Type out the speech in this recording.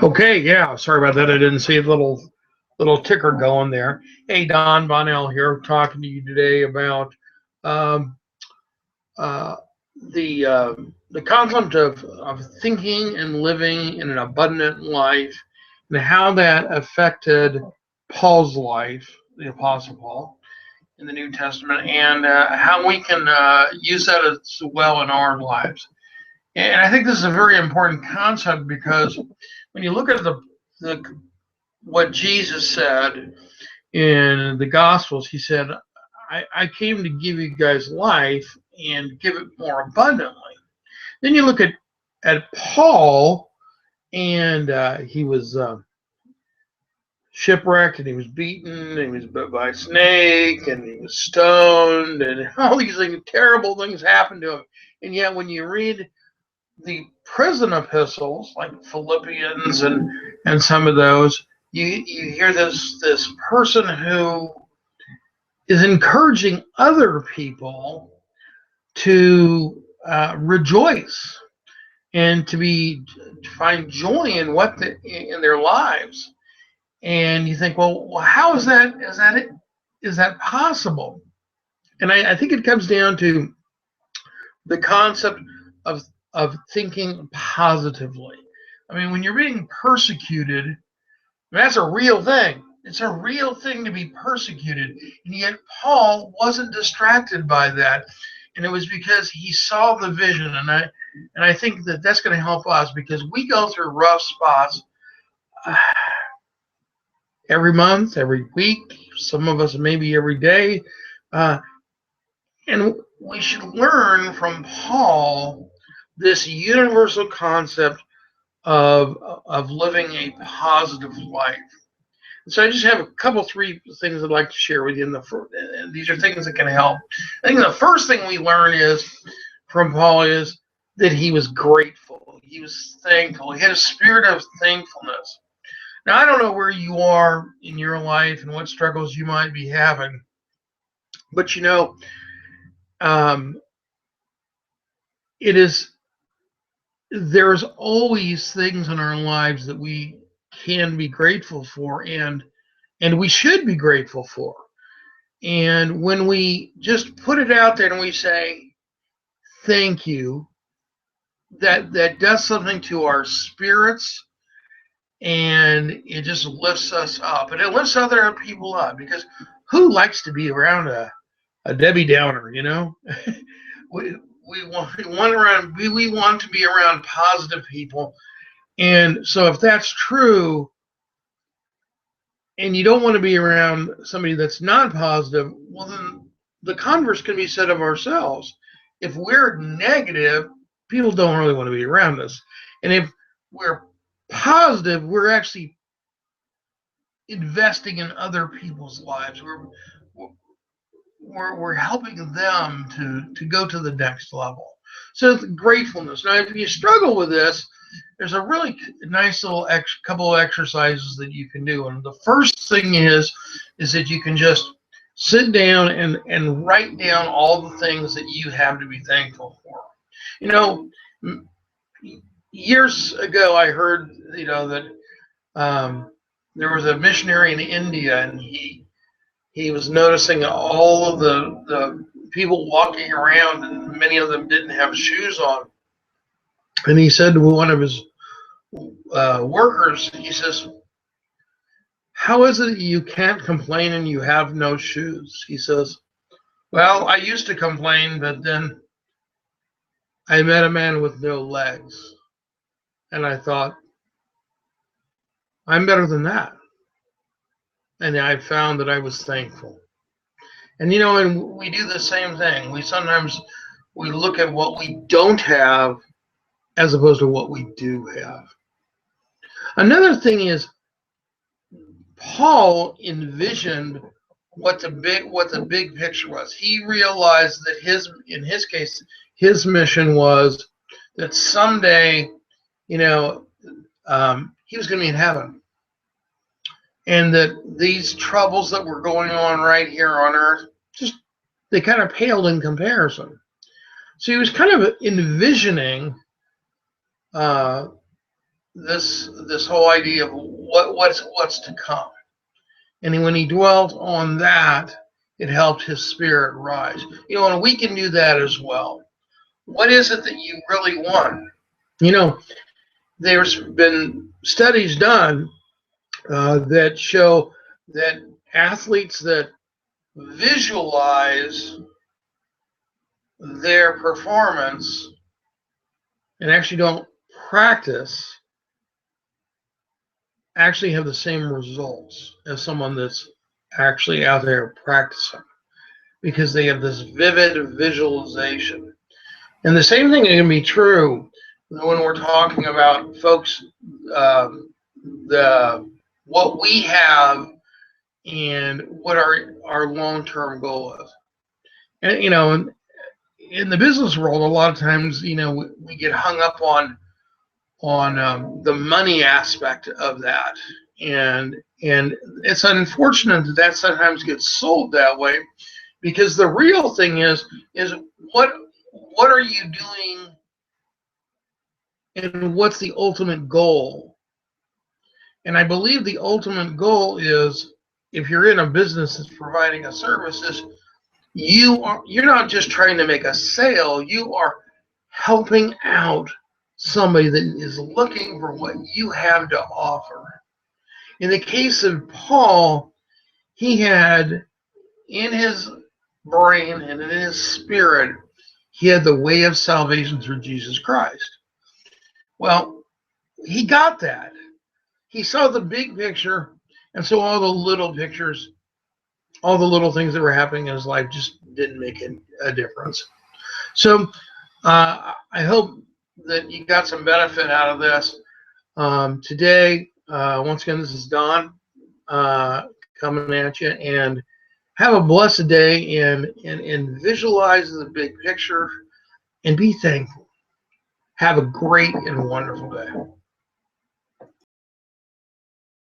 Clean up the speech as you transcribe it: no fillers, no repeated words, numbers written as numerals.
Okay, yeah. Sorry about that. I didn't see a little ticker going there. Hey, Don Bonnell here, talking to you today about um, uh, the concept of thinking and living in an abundant life, and how that affected Paul's life, the Apostle Paul, in the New Testament, and how we can use that as well in our lives. And I think this is a very important concept because when you look at the what Jesus said in the Gospels. He said, I came to give you guys life and give it more abundantly. Then you look at Paul, and he was shipwrecked, and he was beaten, and he was bit by a snake, and he was stoned, and all these terrible things happened to him. And yet, when you read the prison epistles, like Philippians and some of those, you hear this person who is encouraging other people to rejoice and to find joy in in their lives. And you think, well, how is that possible? And I think it comes down to the concept of of thinking positively. I mean, when you're being persecuted, that's a real thing. It's a real thing to be persecuted. And yet Paul wasn't distracted by that. And it was because he saw the vision. And I think that that's going to help us because we go through rough spots every month, every week, some of us maybe every day. Uh, and we should learn from Paul this universal concept of living a positive life. So I just have a couple, three things I'd like to share with you. These are things that can help. I think the first thing we learn is from Paul is that he was grateful. He was thankful. He had a spirit of thankfulness. Now, I don't know where you are in your life and what struggles you might be having, but um, it is there's always things in our lives that we can be grateful for, and we should be grateful for. And when we just put it out there and we say thank you, that does something to our spirits, and it just lifts us up, and it lifts other people up, because who likes to be around a Debbie Downer, we, we want to be around positive people. And so if that's true, and you don't want to be around somebody that's not positive, well, then the converse can be said of ourselves. If we're negative, people don't really want to be around us. And if we're positive, we're actually investing in other people's lives. We're helping them to go to the next level. So gratefulness. Now, if you struggle with this, there's a really nice little couple of exercises that you can do. And the first thing is that you can just sit down and write down all the things that you have to be thankful for. You know, years ago, I heard, that there was a missionary in India, and he was noticing all of the people walking around, and many of them didn't have shoes on. And he said to one of his workers, he says, "How is it you can't complain and you have no shoes?" He says, "Well, I used to complain, but then I met a man with no legs, and I thought, I'm better than that." And I found that I was thankful. And we do the same thing. We look at what we don't have as opposed to what we do have. Another thing is Paul envisioned what the big picture was. He realized that in his case, his mission was that someday, he was going to be in heaven, and that these troubles that were going on right here on earth, just they kind of paled in comparison. So he was kind of envisioning this whole idea of what's to come. And when he dwelt on that, it helped his spirit rise. And we can do that as well. What is it that you really want? There's been studies done that show that athletes that visualize their performance and actually don't practice actually have the same results as someone that's actually out there practicing, because they have this vivid visualization. And the same thing can be true when we're talking about folks, what we have and what our long-term goal is. And in the business world, a lot of times, we get hung up on the money aspect of that, and it's unfortunate that sometimes gets sold that way, because the real thing is what are you doing, and what's the ultimate goal? And I believe the ultimate goal is, if you're in a business that's providing a service, is you're not just trying to make a sale, you are helping out somebody that is looking for what you have to offer. In the case of Paul, he had in his brain and in his spirit, he had the way of salvation through Jesus Christ. Well, he got that. He saw the big picture, and so all the little pictures, all the little things that were happening in his life just didn't make a difference. So I hope that you got some benefit out of this today. Once again, this is Don coming at you, and have a blessed day, and visualize the big picture and be thankful. Have a great and wonderful day.